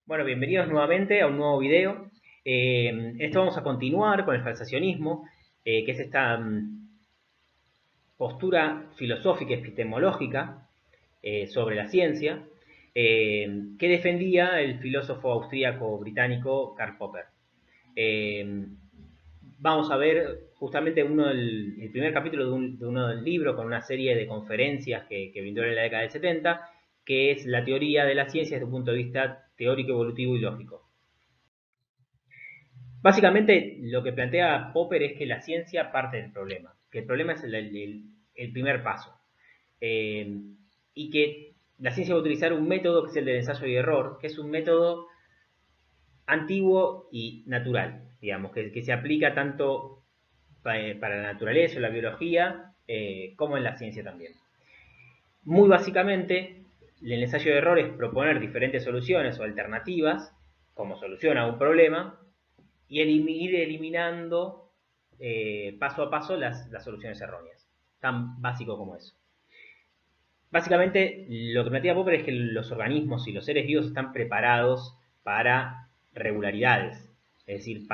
Bueno, bienvenidos nuevamente a un nuevo video. Esto vamos a continuar con el falsacionismo, que es esta postura filosófica epistemológica sobre la ciencia, que defendía el filósofo austríaco británico Karl Popper. Vamos a ver justamente el primer capítulo de uno del libro con una serie de conferencias que brindó en la década del 70, que es la teoría de la ciencia desde un punto de vista teórico, evolutivo y lógico. Básicamente lo que plantea Popper es que la ciencia parte del problema, que el problema es el primer paso, eh, y que la ciencia va a utilizar un método que es el del ensayo y error, que es un método antiguo y natural, digamos, que se aplica tanto para la naturaleza o la biología como en la ciencia también. Muy básicamente, el ensayo de error es proponer diferentes soluciones o alternativas como solución a un problema y ir eliminando paso a paso las soluciones erróneas. Tan básico como eso. Básicamente, lo que plantea Popper es que los organismos y los seres vivos están preparados para regularidades, es decir,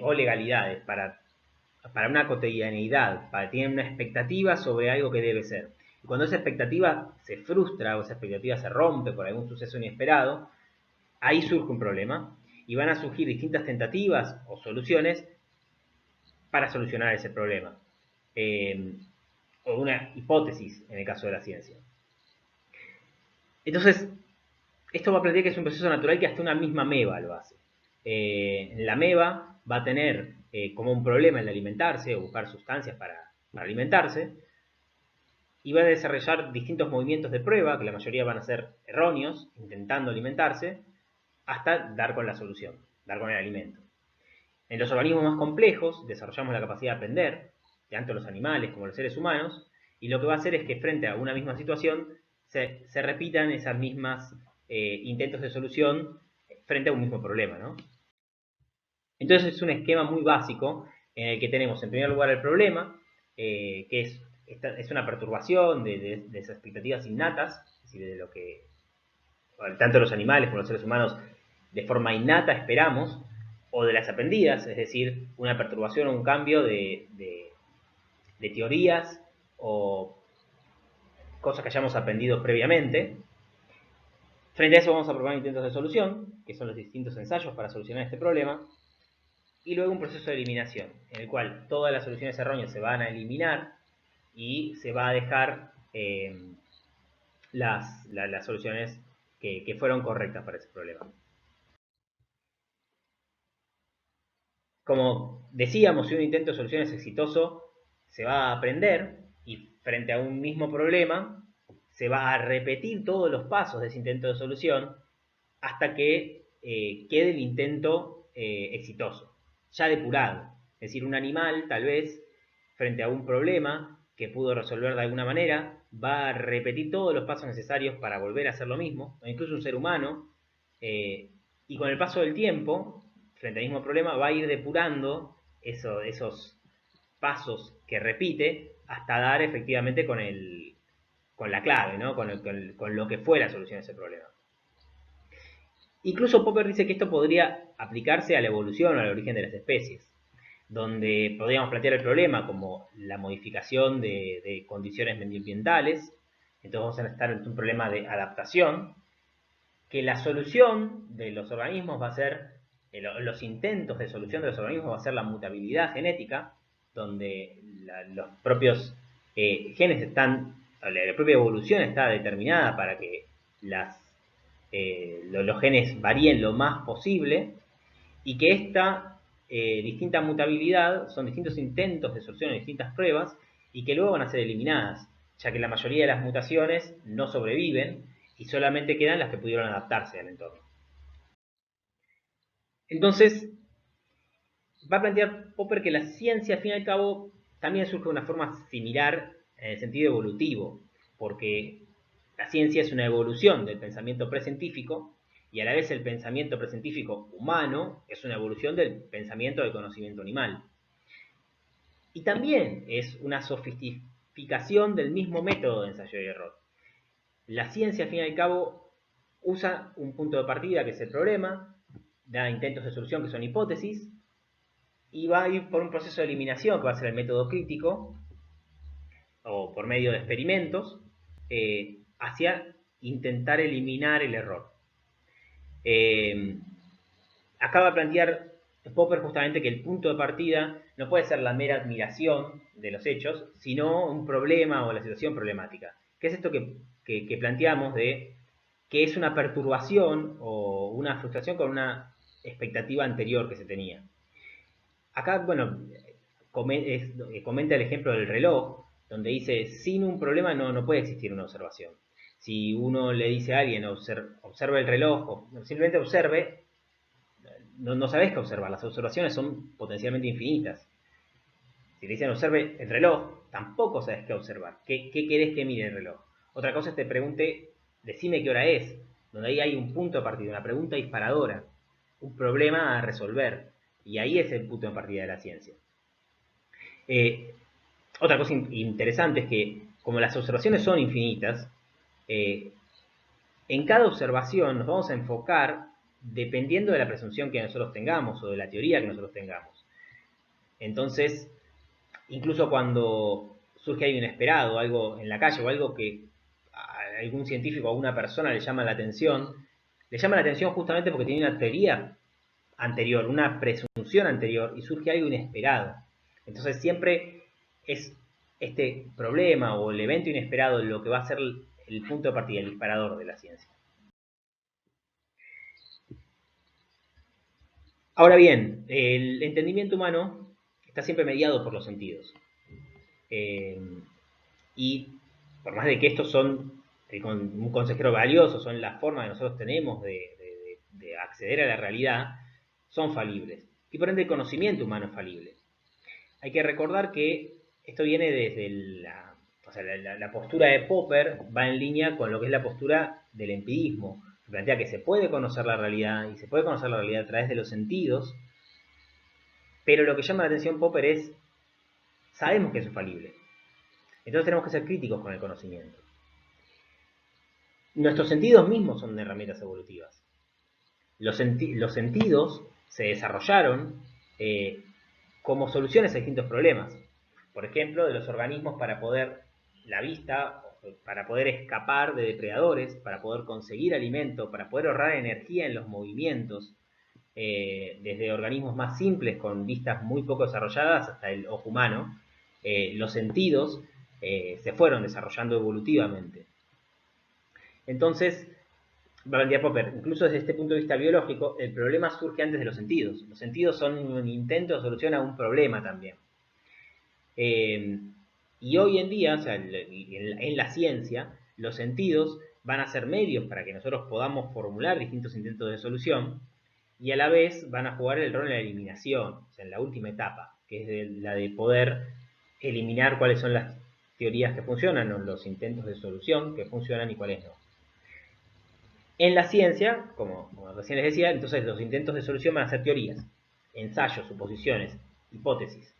o legalidades, para una cotidianeidad, tienen una expectativa sobre algo que debe ser. Y cuando esa expectativa se frustra o esa expectativa se rompe por algún suceso inesperado, ahí surge un problema y van a surgir distintas tentativas o soluciones para solucionar ese problema. O una hipótesis en el caso de la ciencia. Entonces, esto va a plantear que es un proceso natural que hasta una misma ameba lo hace. La ameba va a tener como un problema el alimentarse o buscar sustancias para alimentarse y va a desarrollar distintos movimientos de prueba, que la mayoría van a ser erróneos, intentando alimentarse, hasta dar con la solución, dar con el alimento. En los organismos más complejos desarrollamos la capacidad de aprender, tanto los animales como los seres humanos, y lo que va a hacer es que frente a una misma situación se repitan esas mismas intentos de solución frente a un mismo problema, ¿no? Entonces es un esquema muy básico en el que tenemos en primer lugar el problema, que es una perturbación de esas expectativas innatas, es decir, de lo que tanto los animales como los seres humanos de forma innata esperamos, o de las aprendidas, es decir, una perturbación o un cambio de teorías o cosas que hayamos aprendido previamente. Frente a eso vamos a proponer intentos de solución, que son los distintos ensayos para solucionar este problema, y luego un proceso de eliminación, en el cual todas las soluciones erróneas se van a eliminar y se va a dejar las soluciones que fueron correctas para ese problema. Como decíamos, si un intento de solución es exitoso, se va a aprender y frente a un mismo problema se va a repetir todos los pasos de ese intento de solución hasta que quede el intento exitoso, ya depurado. Es decir, un animal tal vez frente a un problema que pudo resolver de alguna manera va a repetir todos los pasos necesarios para volver a hacer lo mismo, o incluso un ser humano, y con el paso del tiempo frente al mismo problema va a ir depurando esos pasos que repite hasta dar efectivamente con la clave, ¿no? Con lo que fue la solución a ese problema. Incluso Popper dice que esto podría aplicarse a la evolución o al origen de las especies, donde podríamos plantear el problema como la modificación de condiciones medioambientales, entonces vamos a estar en un problema de adaptación, que la solución de los organismos va a ser, los intentos de solución de los organismos va a ser la mutabilidad genética, donde los propios genes están, la propia evolución está determinada para que los genes varíen lo más posible y que esta distinta mutabilidad son distintos intentos de solución, distintas pruebas y que luego van a ser eliminadas, ya que la mayoría de las mutaciones no sobreviven y solamente quedan las que pudieron adaptarse al entorno. Entonces, va a plantear Popper que la ciencia, al fin y al cabo, también surge de una forma similar en el sentido evolutivo, porque la ciencia es una evolución del pensamiento precientífico y a la vez el pensamiento precientífico humano es una evolución del pensamiento del conocimiento animal. Y también es una sofisticación del mismo método de ensayo y error. La ciencia, al fin y al cabo, usa un punto de partida que es el problema, da intentos de solución que son hipótesis, y va a ir por un proceso de eliminación que va a ser el método crítico, o por medio de experimentos, hacia intentar eliminar el error. Acaba de plantear Popper justamente que el punto de partida no puede ser la mera admiración de los hechos, sino un problema o la situación problemática. ¿Qué es esto que planteamos de que es una perturbación o una frustración con una expectativa anterior que se tenía? Acá, bueno, comenta el ejemplo del reloj, donde dice, sin un problema no puede existir una observación. Si uno le dice a alguien, observe el reloj, o simplemente observe, no sabes qué observar. Las observaciones son potencialmente infinitas. Si te dicen observe el reloj, tampoco sabes qué observar. ¿Qué querés que mire el reloj? Otra cosa es que te pregunte, decime qué hora es, donde ahí hay un punto de partida, una pregunta disparadora, un problema a resolver. Y ahí es el punto de partida de la ciencia. Otra cosa interesante es que, como las observaciones son infinitas, en cada observación nos vamos a enfocar dependiendo de la presunción que nosotros tengamos o de la teoría que nosotros tengamos. Entonces, incluso cuando surge algo inesperado, algo en la calle o algo que a algún científico o a una persona le llama la atención justamente porque tiene una teoría anterior, una presunción anterior y surge algo inesperado. Entonces siempre es este problema o el evento inesperado lo que va a ser el punto de partida, el disparador de la ciencia. Ahora bien, el entendimiento humano está siempre mediado por los sentidos. Y por más de que estos son un consejero valioso, son la forma que nosotros tenemos de acceder a la realidad, son falibles. Y por ende el conocimiento humano es falible. Hay que recordar que esto viene desde la postura de Popper va en línea con lo que es la postura del empirismo. Plantea que se puede conocer la realidad y se puede conocer la realidad a través de los sentidos, pero lo que llama la atención Popper es, sabemos que eso es falible. Entonces tenemos que ser críticos con el conocimiento. Nuestros sentidos mismos son herramientas evolutivas. Los sentidos se desarrollaron como soluciones a distintos problemas. Por ejemplo, de los organismos para poder, la vista, para poder escapar de depredadores, para poder conseguir alimento, para poder ahorrar energía en los movimientos, desde organismos más simples con vistas muy poco desarrolladas hasta el ojo humano, los sentidos se fueron desarrollando evolutivamente. Entonces, plantea Popper, incluso desde este punto de vista biológico, el problema surge antes de los sentidos. Los sentidos son un intento de solución a un problema también. Y hoy en día, o sea, en la ciencia, los sentidos van a ser medios para que nosotros podamos formular distintos intentos de solución y a la vez van a jugar el rol en la eliminación, o sea, en la última etapa, que es la de poder eliminar cuáles son las teorías que funcionan o los intentos de solución que funcionan y cuáles no. En la ciencia, como recién les decía, entonces los intentos de solución van a ser teorías, ensayos, suposiciones, hipótesis.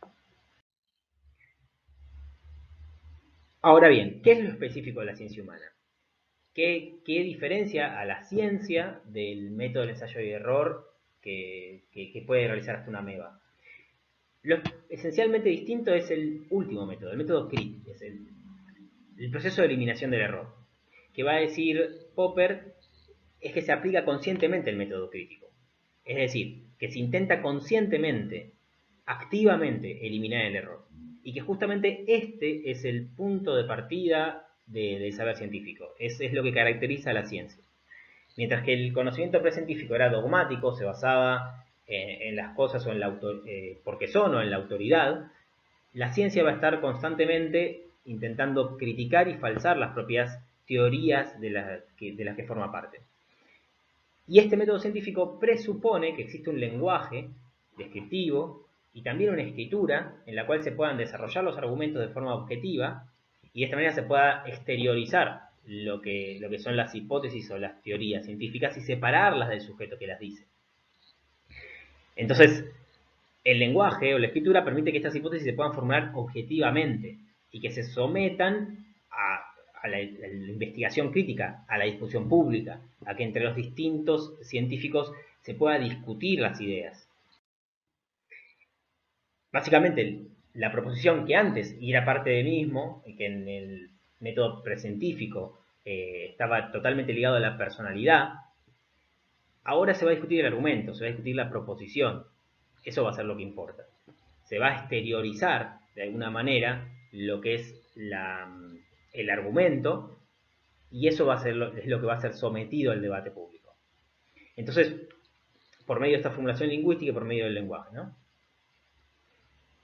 Ahora bien, ¿qué es lo específico de la ciencia humana? ¿Qué diferencia a la ciencia del método del ensayo y error que puede realizar hasta una ameba? Lo esencialmente distinto es el último método, el método CRIT, es el proceso de eliminación del error, que va a decir Popper es que se aplica conscientemente el método crítico. Es decir, que se intenta conscientemente, activamente eliminar el error. Y que justamente este es el punto de partida del saber científico. Es lo que caracteriza a la ciencia. Mientras que el conocimiento precientífico era dogmático, se basaba en las cosas o en la porque son o en la autoridad, la ciencia va a estar constantemente intentando criticar y falsar las propias teorías de las que forma parte. Y este método científico presupone que existe un lenguaje descriptivo y también una escritura en la cual se puedan desarrollar los argumentos de forma objetiva y de esta manera se pueda exteriorizar lo que son las hipótesis o las teorías científicas y separarlas del sujeto que las dice. Entonces, el lenguaje o la escritura permite que estas hipótesis se puedan formular objetivamente y que se sometan la investigación crítica, a la discusión pública, a que entre los distintos científicos se pueda discutir las ideas. Básicamente, la proposición que antes, y era parte del mismo, que en el método precientífico estaba totalmente ligado a la personalidad, ahora se va a discutir el argumento, se va a discutir la proposición. Eso va a ser lo que importa. Se va a exteriorizar, de alguna manera, lo que es el argumento, y eso es lo que va a ser sometido al debate público. Entonces, por medio de esta formulación lingüística y por medio del lenguaje, ¿no?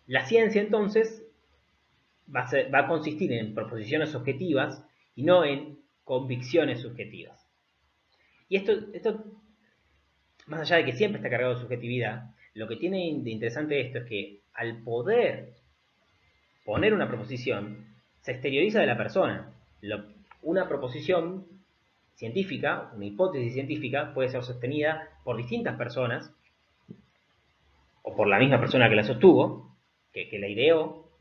La ciencia, entonces, va a consistir en proposiciones objetivas y no en convicciones subjetivas. Y esto, más allá de que siempre está cargado de subjetividad, lo que tiene de interesante esto es que al poder poner una proposición, se exterioriza de la persona. Una proposición científica, una hipótesis científica, puede ser sostenida por distintas personas, o por la misma persona que la sostuvo, que la ideó,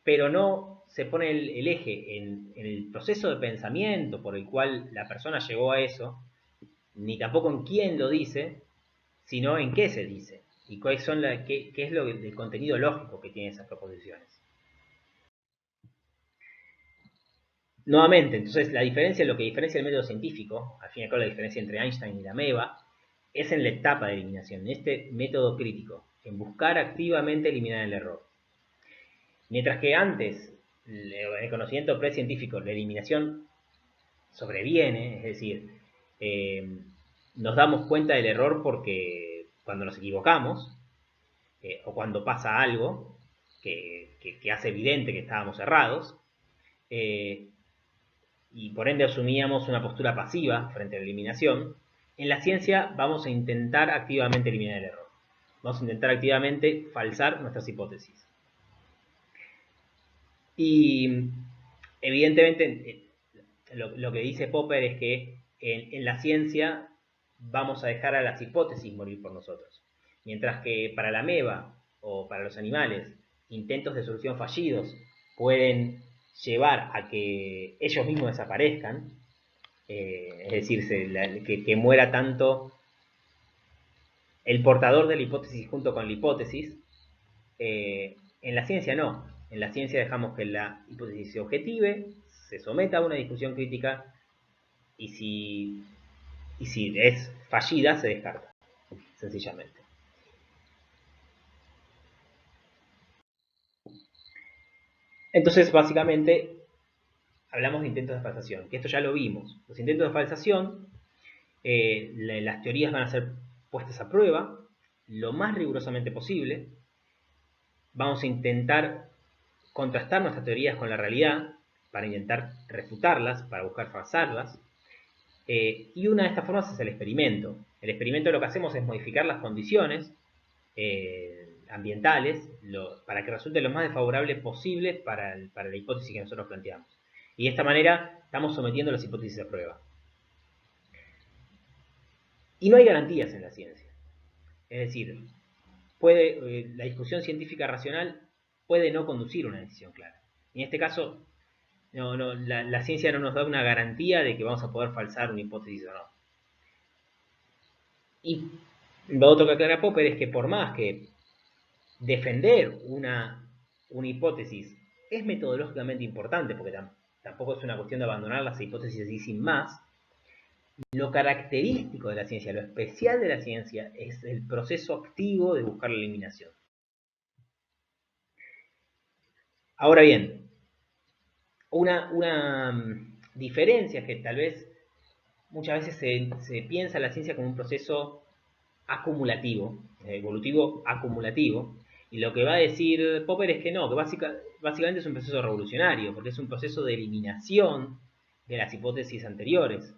pero no se pone el eje en el proceso de pensamiento por el cual la persona llegó a eso, ni tampoco en quién lo dice, sino en qué se dice, y qué es el contenido lógico que tienen esas proposiciones. Nuevamente, entonces, lo que diferencia el método científico, al fin y al cabo la diferencia entre Einstein y la ameba, es en la etapa de eliminación, en este método crítico, en buscar activamente eliminar el error. Mientras que antes, en el conocimiento precientífico, la eliminación sobreviene, es decir, nos damos cuenta del error porque cuando nos equivocamos, o cuando pasa algo que hace evidente que estábamos errados, y por ende asumíamos una postura pasiva frente a la eliminación, en la ciencia vamos a intentar activamente eliminar el error. Vamos a intentar activamente falsar nuestras hipótesis. Y evidentemente lo que dice Popper es que en la ciencia vamos a dejar a las hipótesis morir por nosotros. Mientras que para la ameba o para los animales, intentos de solución fallidos pueden llevar a que ellos mismos desaparezcan, es decir, que muera tanto el portador de la hipótesis junto con la hipótesis. En la ciencia no. En la ciencia dejamos que la hipótesis se objetive, se someta a una discusión crítica y si es fallida se descarta, sencillamente. Entonces, básicamente, hablamos de intentos de falsación, que esto ya lo vimos. Los intentos de falsación, las teorías van a ser puestas a prueba lo más rigurosamente posible. Vamos a intentar contrastar nuestras teorías con la realidad para intentar refutarlas, para buscar falsarlas. Y una de estas formas es el experimento. El experimento lo que hacemos es modificar las condiciones ambientales para que resulte lo más desfavorable posible para la hipótesis que nosotros planteamos. Y de esta manera estamos sometiendo las hipótesis a prueba. Y no hay garantías en la ciencia. Es decir, la discusión científica racional puede no conducir a una decisión clara. En este caso, la ciencia no nos da una garantía de que vamos a poder falsar una hipótesis o no. Y lo otro que aclara Popper es que por más que defender una hipótesis es metodológicamente importante, porque tampoco es una cuestión de abandonar las hipótesis así sin más, lo característico de la ciencia, lo especial de la ciencia, es el proceso activo de buscar la eliminación. Ahora bien, una diferencia es que tal vez muchas veces se piensa la ciencia como un proceso acumulativo, evolutivo acumulativo, y lo que va a decir Popper es que no, que básicamente es un proceso revolucionario, porque es un proceso de eliminación de las hipótesis anteriores.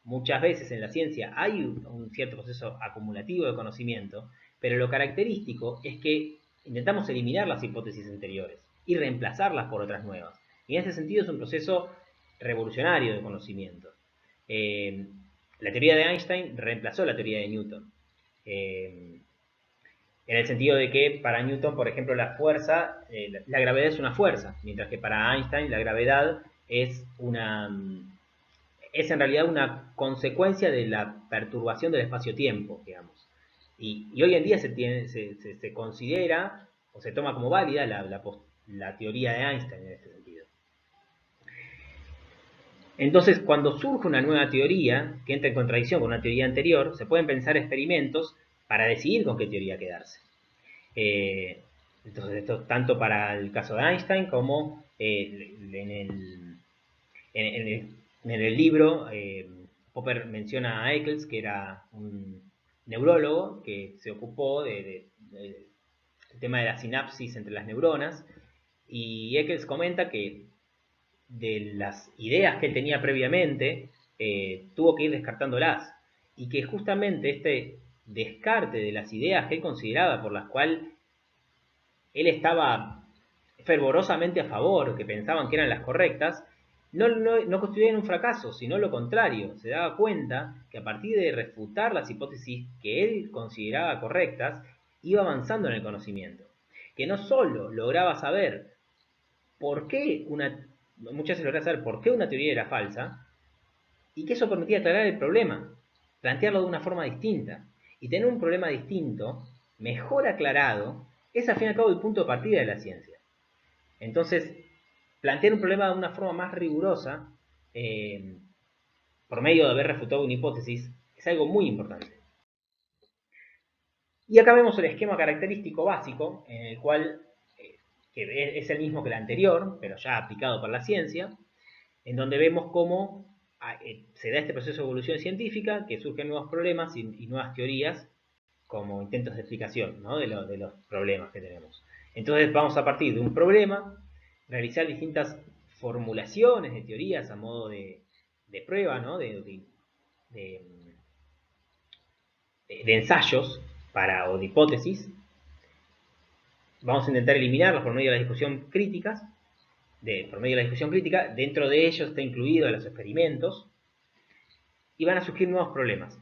Muchas veces en la ciencia hay un cierto proceso acumulativo de conocimiento, pero lo característico es que intentamos eliminar las hipótesis anteriores y reemplazarlas por otras nuevas. Y en ese sentido es un proceso revolucionario de conocimiento. La teoría de Einstein reemplazó la teoría de Newton. En el sentido de que para Newton, por ejemplo, la fuerza, la gravedad es una fuerza, mientras que para Einstein la gravedad es en realidad una consecuencia de la perturbación del espacio-tiempo, digamos. Y hoy en día se considera o se toma como válida la teoría de Einstein en este sentido. Entonces, cuando surge una nueva teoría que entra en contradicción con una teoría anterior, se pueden pensar experimentos para decidir con qué teoría quedarse. Entonces, esto tanto para el caso de Einstein como en el libro, Popper menciona a Eccles, que era un neurólogo que se ocupó del tema de la sinapsis entre las neuronas, y Eccles comenta que de las ideas que él tenía previamente, tuvo que ir descartándolas, y que justamente este descarte de las ideas que él consideraba por las cuales él estaba fervorosamente a favor, que pensaban que eran las correctas, no constituían un fracaso, sino lo contrario. Se daba cuenta que a partir de refutar las hipótesis que él consideraba correctas, iba avanzando en el conocimiento. Que no solo lograba saber por qué muchas veces lograba saber por qué una teoría era falsa, y que eso permitía aclarar el problema, plantearlo de una forma distinta. Y tener un problema distinto, mejor aclarado, es al fin y al cabo el punto de partida de la ciencia. Entonces, plantear un problema de una forma más rigurosa, por medio de haber refutado una hipótesis, es algo muy importante. Y acá vemos el esquema característico básico, en el cual, que es el mismo que el anterior, pero ya aplicado para la ciencia, en donde vemos cómo se da este proceso de evolución científica, que surgen nuevos problemas y nuevas teorías como intentos de explicación, ¿no? de los problemas que tenemos. Entonces vamos a partir de un problema, realizar distintas formulaciones de teorías a modo de prueba, ¿no? de ensayos o de hipótesis. Vamos a intentar eliminarlos por medio de la discusión crítica. Por medio de la discusión crítica, dentro de ellos está incluido los experimentos, y van a surgir nuevos problemas.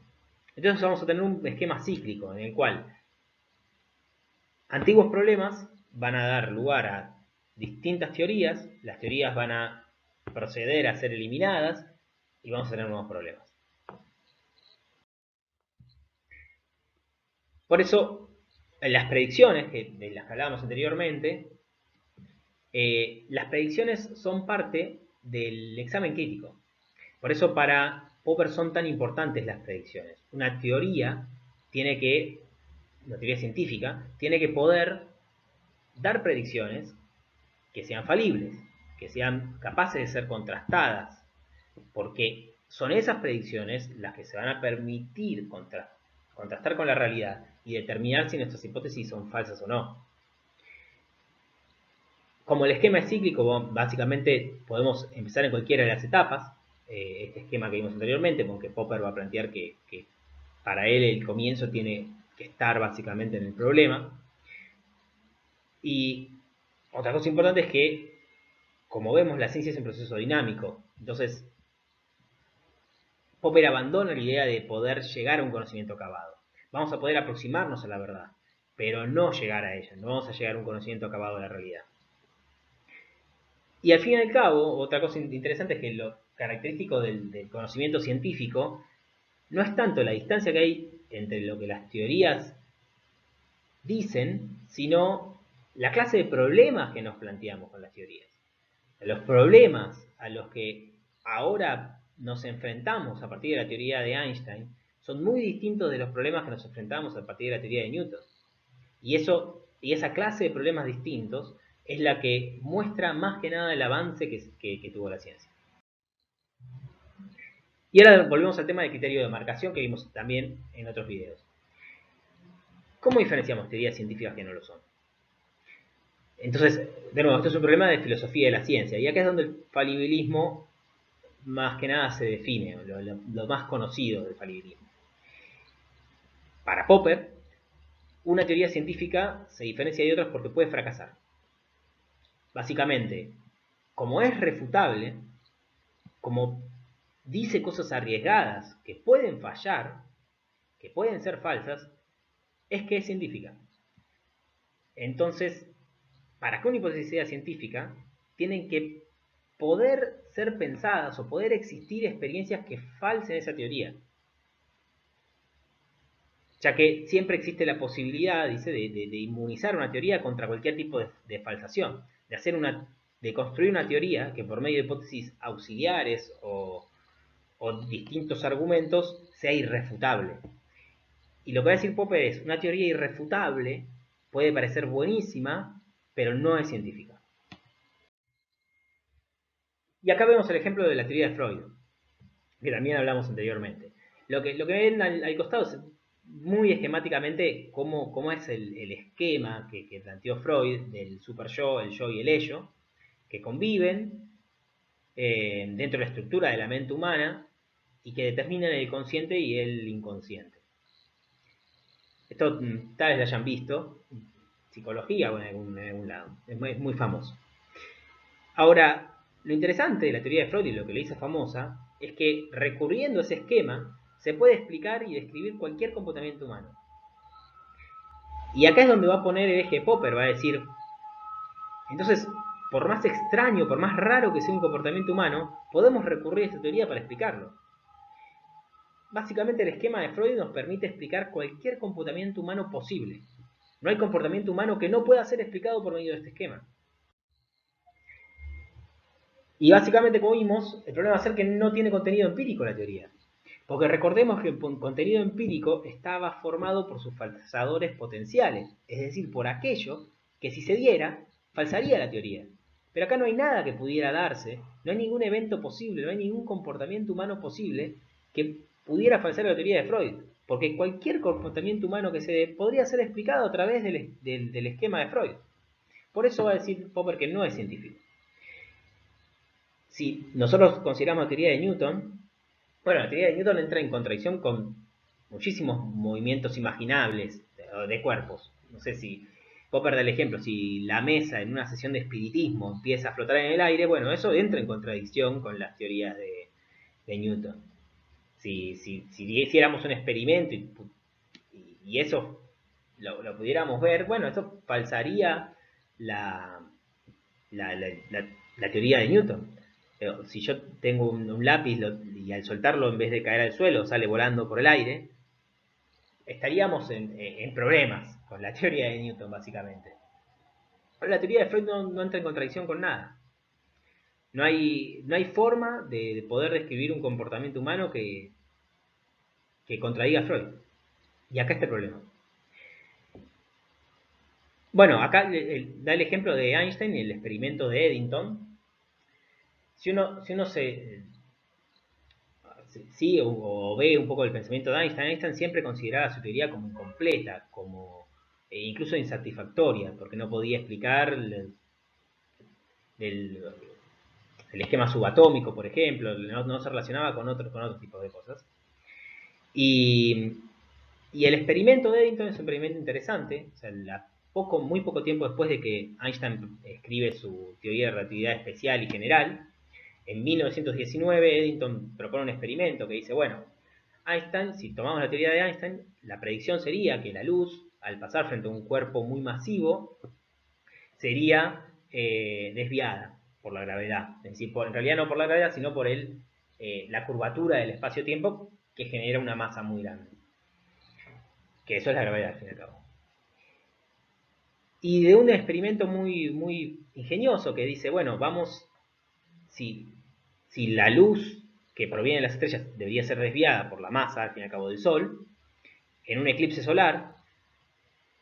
Entonces vamos a tener un esquema cíclico en el cual antiguos problemas van a dar lugar a distintas teorías, las teorías van a proceder a ser eliminadas y vamos a tener nuevos problemas. Por eso, las predicciones, de las que hablábamos anteriormente, las predicciones son parte del examen crítico. Por eso para Popper son tan importantes las predicciones. Una teoría científica, tiene que poder dar predicciones que sean falibles, que sean capaces de ser contrastadas, porque son esas predicciones las que se van a permitir contrastar con la realidad y determinar si nuestras hipótesis son falsas o no. Como el esquema es cíclico, básicamente podemos empezar en cualquiera de las etapas. Este esquema que vimos anteriormente, con que Popper va a plantear que para él el comienzo tiene que estar básicamente en el problema. Y otra cosa importante es que, como vemos, la ciencia es un proceso dinámico. Entonces, Popper abandona la idea de poder llegar a un conocimiento acabado. Vamos a poder aproximarnos a la verdad, pero no llegar a ella. No vamos a llegar a un conocimiento acabado de la realidad. Y al fin y al cabo, otra cosa interesante es que lo característico del conocimiento científico no es tanto la distancia que hay entre lo que las teorías dicen, sino la clase de problemas que nos planteamos con las teorías. Los problemas a los que ahora nos enfrentamos a partir de la teoría de Einstein son muy distintos de los problemas que nos enfrentamos a partir de la teoría de Newton. Y esa clase de problemas distintos es la que muestra más que nada el avance que tuvo la ciencia. Y ahora volvemos al tema del criterio de marcación que vimos también en otros videos. ¿Cómo diferenciamos teorías científicas que no lo son? Entonces, de nuevo, esto es un problema de filosofía de la ciencia. Y acá es donde el falibilismo más que nada se define, lo más conocido del falibilismo. Para Popper, una teoría científica se diferencia de otras porque puede fracasar. Básicamente, como es refutable, como dice cosas arriesgadas que pueden fallar, que pueden ser falsas, es que es científica. Entonces, para que una hipótesis sea científica, tienen que poder ser pensadas o poder existir experiencias que falsen esa teoría. Ya que siempre existe la posibilidad, dice, de inmunizar una teoría contra cualquier tipo de falsación, de construir una teoría que por medio de hipótesis auxiliares o distintos argumentos sea irrefutable. Y lo que va a decir Popper es, una teoría irrefutable puede parecer buenísima, pero no es científica. Y acá vemos el ejemplo de la teoría de Freud, que también hablamos anteriormente. Lo que ven al costado es muy esquemáticamente cómo es el esquema que planteó Freud del super yo, el yo y el ello, que conviven dentro de la estructura de la mente humana y que determinan el consciente y el inconsciente. Esto tal vez lo hayan visto en psicología o en algún lado. Es muy famoso. Ahora, lo interesante de la teoría de Freud y lo que le hizo famosa es que recurriendo a ese esquema se puede explicar y describir cualquier comportamiento humano. Y acá es donde va a poner el eje Popper, va a decir, entonces, por más extraño, por más raro que sea un comportamiento humano, podemos recurrir a esta teoría para explicarlo. Básicamente el esquema de Freud nos permite explicar cualquier comportamiento humano posible. No hay comportamiento humano que no pueda ser explicado por medio de este esquema. Y básicamente, como vimos, el problema va a ser que no tiene contenido empírico la teoría. Porque recordemos que el contenido empírico estaba formado por sus falsadores potenciales, es decir, por aquello que si se diera, falsaría la teoría. Pero acá no hay nada que pudiera darse, no hay ningún evento posible, no hay ningún comportamiento humano posible que pudiera falsar la teoría de Freud. Porque cualquier comportamiento humano que se dé podría ser explicado a través del esquema de Freud. Por eso va a decir Popper que no es científico. Si nosotros consideramos la teoría de Newton, bueno, la teoría de Newton entra en contradicción con muchísimos movimientos imaginables de cuerpos. No sé si Popper da el ejemplo, si la mesa en una sesión de espiritismo empieza a flotar en el aire, bueno, eso entra en contradicción con las teorías de Newton. Si hiciéramos un experimento y eso lo pudiéramos ver, bueno, eso falsaría la, la teoría de Newton. Si yo tengo un lápiz y al soltarlo en vez de caer al suelo sale volando por el aire, estaríamos en problemas con la teoría de Newton básicamente. Pero la teoría de Freud no entra en contradicción con nada. No hay forma de poder describir un comportamiento humano que contradiga a Freud. Y acá está el problema. Bueno, acá da el ejemplo de Einstein y el experimento de Eddington. Si uno sigue o ve un poco el pensamiento de Einstein, Einstein siempre consideraba su teoría como incompleta, como incluso insatisfactoria, porque no podía explicar el esquema subatómico, por ejemplo, no se relacionaba con otros tipos de cosas. Y el experimento de Eddington es un experimento interesante, o sea, muy poco tiempo después de que Einstein escribe su teoría de relatividad especial y general, en 1919 Eddington propone un experimento que dice, bueno, Einstein, si tomamos la teoría de Einstein, la predicción sería que la luz, al pasar frente a un cuerpo muy masivo, sería desviada por la gravedad. Es decir, en realidad no por la gravedad, sino por la curvatura del espacio-tiempo que genera una masa muy grande. Que eso es la gravedad, al fin y al cabo. Y de un experimento muy ingenioso que dice, bueno, vamos, si la luz que proviene de las estrellas debería ser desviada por la masa, al fin y al cabo, del Sol, en un eclipse solar,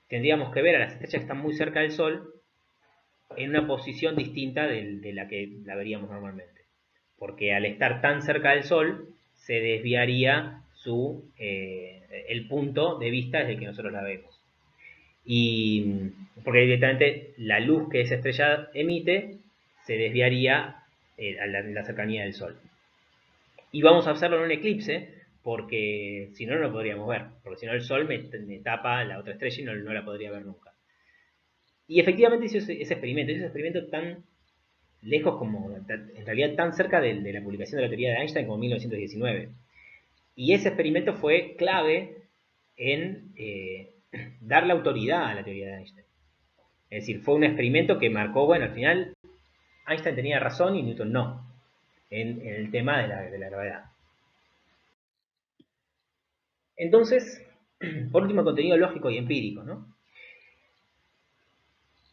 tendríamos que ver a las estrellas que están muy cerca del Sol en una posición distinta de la que la veríamos normalmente. Porque al estar tan cerca del Sol, se desviaría el punto de vista desde que nosotros la vemos. Y porque directamente la luz que esa estrella emite se desviaría a la cercanía del Sol. Y vamos a hacerlo en un eclipse, porque si no, no lo podríamos ver. Porque si no, el Sol me tapa la otra estrella y no la podría ver nunca. Y efectivamente hizo ese experimento tan lejos como, en realidad tan cerca de la publicación de la teoría de Einstein como 1919. Y ese experimento fue clave en darle autoridad a la teoría de Einstein. Es decir, fue un experimento que marcó, bueno, al final Einstein tenía razón y Newton no, en el tema de la gravedad. Entonces, por último, contenido lógico y empírico, ¿no?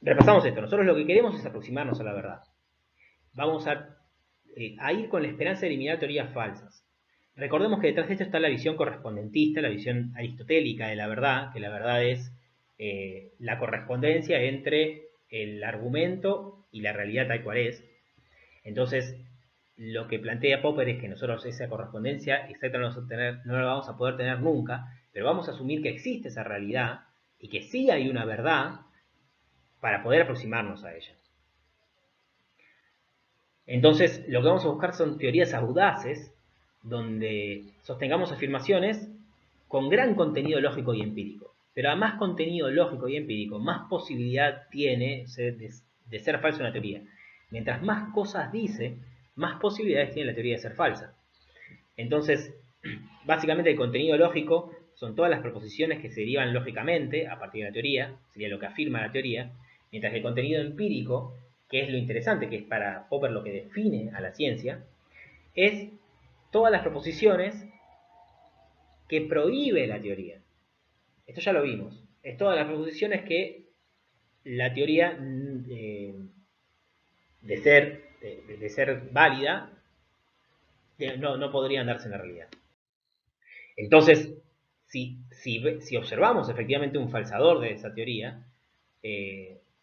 Repasamos esto. Nosotros lo que queremos es aproximarnos a la verdad. Vamos a ir con la esperanza de eliminar teorías falsas. Recordemos que detrás de esto está la visión correspondentista, la visión aristotélica de la verdad, que la verdad es la correspondencia entre el argumento y la realidad tal cual es. Entonces, lo que plantea Popper es que nosotros esa correspondencia exacta no la vamos a poder tener nunca, pero vamos a asumir que existe esa realidad y que sí hay una verdad para poder aproximarnos a ella. Entonces, lo que vamos a buscar son teorías audaces, donde sostengamos afirmaciones con gran contenido lógico y empírico. Pero a más contenido lógico y empírico, más posibilidad tiene de ser falsa una teoría. Mientras más cosas dice, más posibilidades tiene la teoría de ser falsa. Entonces, básicamente el contenido lógico son todas las proposiciones que se derivan lógicamente a partir de la teoría, sería lo que afirma la teoría, mientras que el contenido empírico, que es lo interesante, que es para Popper lo que define a la ciencia, es todas las proposiciones que prohíbe la teoría. Esto ya lo vimos. Es todas las proposiciones que la teoría de ser válida no podrían darse en la realidad. Entonces, si observamos efectivamente un falsador de esa teoría,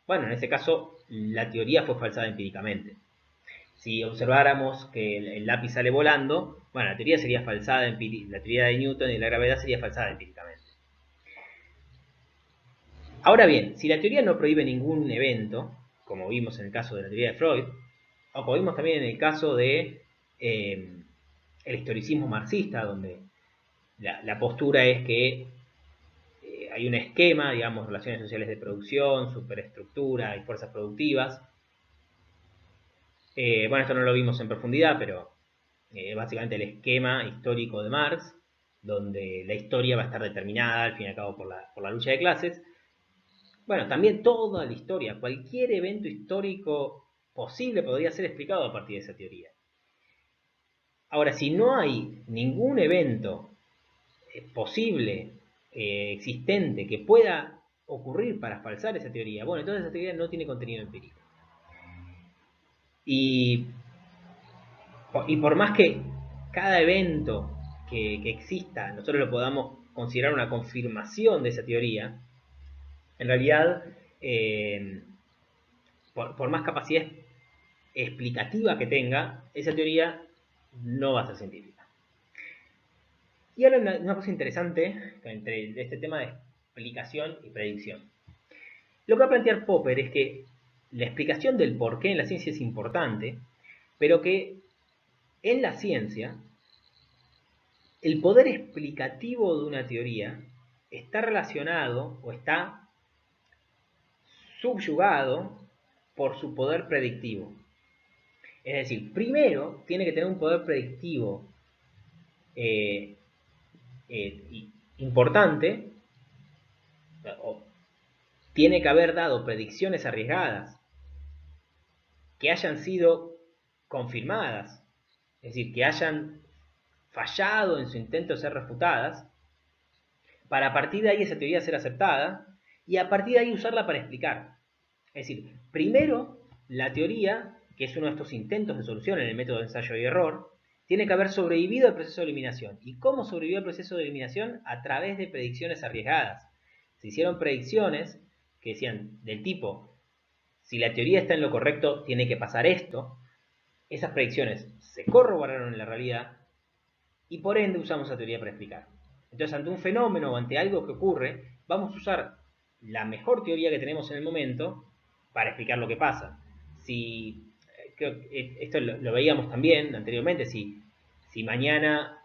bueno, en ese caso la teoría fue falsada empíricamente. Si observáramos que el lápiz sale volando, bueno, la teoría sería falsada, la teoría de Newton y la gravedad sería falsada empíricamente. Ahora bien, si la teoría no prohíbe ningún evento, como vimos en el caso de la teoría de Freud, o como vimos también en el caso de el historicismo marxista, donde la postura es que hay un esquema, digamos, relaciones sociales de producción, superestructura y fuerzas productivas. Bueno, esto no lo vimos en profundidad, pero básicamente el esquema histórico de Marx, donde la historia va a estar determinada, al fin y al cabo, por la lucha de clases. Bueno, también toda la historia, cualquier evento histórico posible podría ser explicado a partir de esa teoría. Ahora, si no hay ningún evento posible, existente, que pueda ocurrir para falsar esa teoría, bueno, entonces esa teoría no tiene contenido empírico. Y por más que cada evento que exista nosotros lo podamos considerar una confirmación de esa teoría, en realidad, por más capacidad explicativa que tenga, esa teoría no va a ser científica. Y ahora una cosa interesante entre este tema de explicación y predicción. Lo que va a plantear Popper es que la explicación del porqué en la ciencia es importante, pero que en la ciencia el poder explicativo de una teoría está relacionado o está subyugado por su poder predictivo. Es decir, primero tiene que tener un poder predictivo eh, importante, o tiene que haber dado predicciones arriesgadas que hayan sido confirmadas, es decir, que hayan fallado en su intento de ser refutadas, para a partir de ahí esa teoría ser aceptada y a partir de ahí usarla para explicar. Es decir, primero la teoría, que es uno de estos intentos de solución en el método de ensayo y error, tiene que haber sobrevivido al proceso de eliminación. ¿Y cómo sobrevivió al proceso de eliminación? A través de predicciones arriesgadas. Se hicieron predicciones que decían del tipo, si la teoría está en lo correcto, tiene que pasar esto. Esas predicciones se corroboraron en la realidad y por ende usamos esa teoría para explicar. Entonces, ante un fenómeno o ante algo que ocurre, vamos a usar la mejor teoría que tenemos en el momento para explicar lo que pasa. Si, creo que esto lo veíamos también anteriormente, si mañana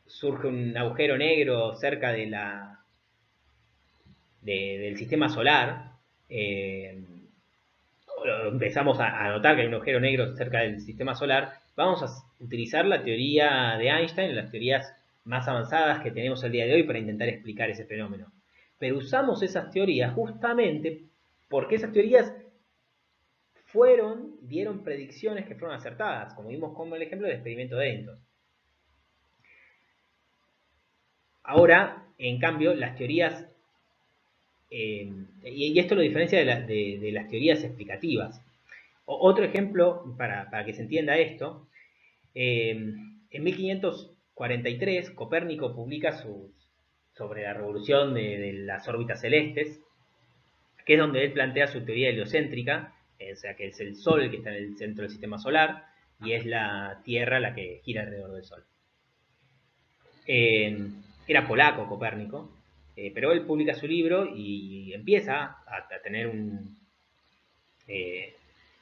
surge un agujero negro cerca del sistema solar, empezamos a notar que hay un agujero negro cerca del sistema solar, vamos a utilizar la teoría de Einstein, las teorías más avanzadas que tenemos el día de hoy para intentar explicar ese fenómeno. Pero usamos esas teorías justamente porque esas teorías dieron predicciones que fueron acertadas, como vimos como el ejemplo del experimento de Eddington. Ahora, en cambio, las teorías, y esto lo diferencia de las teorías explicativas. Otro ejemplo, para que se entienda esto, en 1543 Copérnico publica sobre la revolución de las órbitas celestes, que es donde él plantea su teoría heliocéntrica, o sea que es el Sol el que está en el centro del sistema solar y es la Tierra la que gira alrededor del Sol. Era polaco Copérnico, pero él publica su libro y empieza a tener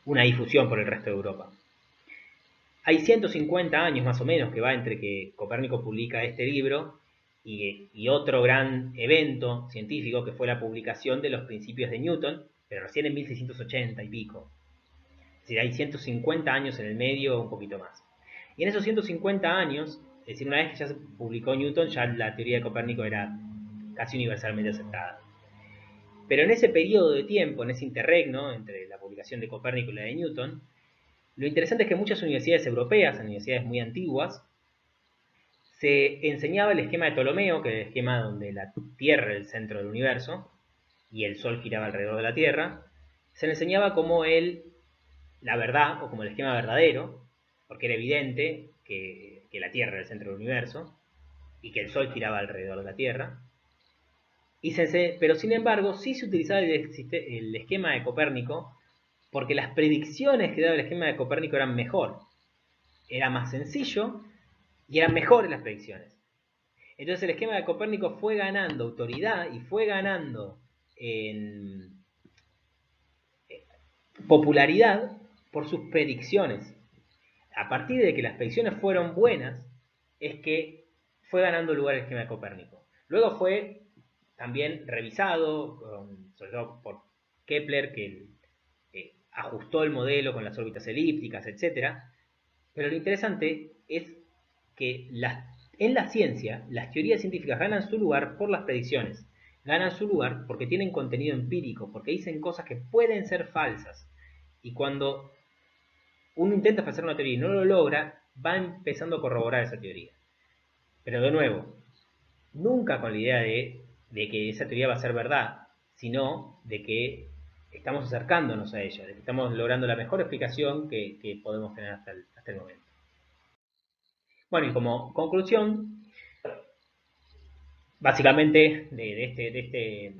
una difusión por el resto de Europa. Hay 150 años más o menos que va entre que Copérnico publica este libro y otro gran evento científico que fue la publicación de los principios de Newton, pero recién en 1680 y pico. Es decir, hay 150 años en el medio, un poquito más. Y en esos 150 años, es decir, una vez que ya se publicó Newton, ya la teoría de Copérnico era casi universalmente aceptada. Pero en ese periodo de tiempo, en ese interregno entre la publicación de Copérnico y la de Newton, lo interesante es que muchas universidades europeas, universidades muy antiguas, se enseñaba el esquema de Ptolomeo, que es el esquema donde la Tierra era el centro del universo y el Sol giraba alrededor de la Tierra. Se le enseñaba como la verdad, o como el esquema verdadero, porque era evidente que la Tierra era el centro del universo y que el Sol giraba alrededor de la Tierra. Pero sin embargo, sí se utilizaba el esquema de Copérnico porque las predicciones que daba el esquema de Copérnico eran mejor. Era más sencillo y eran mejores las predicciones. Entonces el esquema de Copérnico fue ganando autoridad y fue ganando en popularidad por sus predicciones. A partir de que las predicciones fueron buenas, es que fue ganando lugar el esquema de Copérnico. Luego fue también revisado, sobre todo por Kepler, que ajustó el modelo con las órbitas elípticas, etc. Pero lo interesante es que en la ciencia, las teorías científicas ganan su lugar por las predicciones. Ganan su lugar porque tienen contenido empírico, porque dicen cosas que pueden ser falsas. Y cuando uno intenta hacer una teoría y no lo logra, va empezando a corroborar esa teoría. Pero de nuevo, nunca con la idea de que esa teoría va a ser verdad, sino de que estamos acercándonos a ella, de que estamos logrando la mejor explicación que podemos tener hasta el momento. Bueno, y como conclusión, básicamente de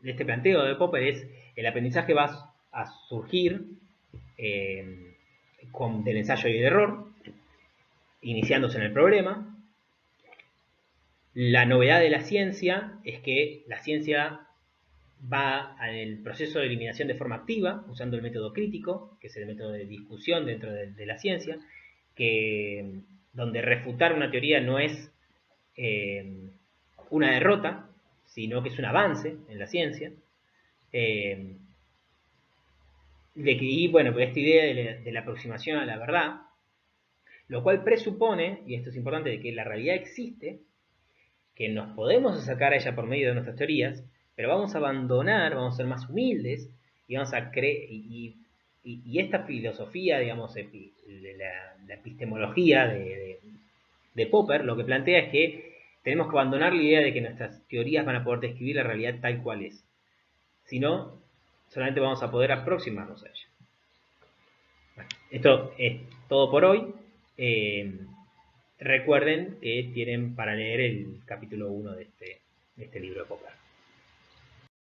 este planteo de Popper es el aprendizaje va a surgir del ensayo y el error, iniciándose en el problema. La novedad de la ciencia es que la ciencia va al proceso de eliminación de forma activa, usando el método crítico, que es el método de discusión dentro de la ciencia, donde refutar una teoría no es una derrota, sino que es un avance en la ciencia. Y bueno, esta idea de la aproximación a la verdad, lo cual presupone, y esto es importante, de que la realidad existe, que nos podemos acercar a ella por medio de nuestras teorías, pero vamos a abandonar, vamos a ser más humildes y vamos a creer, y esta filosofía, digamos, la epistemología de Popper, lo que plantea es que tenemos que abandonar la idea de que nuestras teorías van a poder describir la realidad tal cual es. Si no, solamente vamos a poder aproximarnos a ella. Bueno, esto es todo por hoy. Recuerden que tienen para leer el capítulo 1 de este libro de Popper.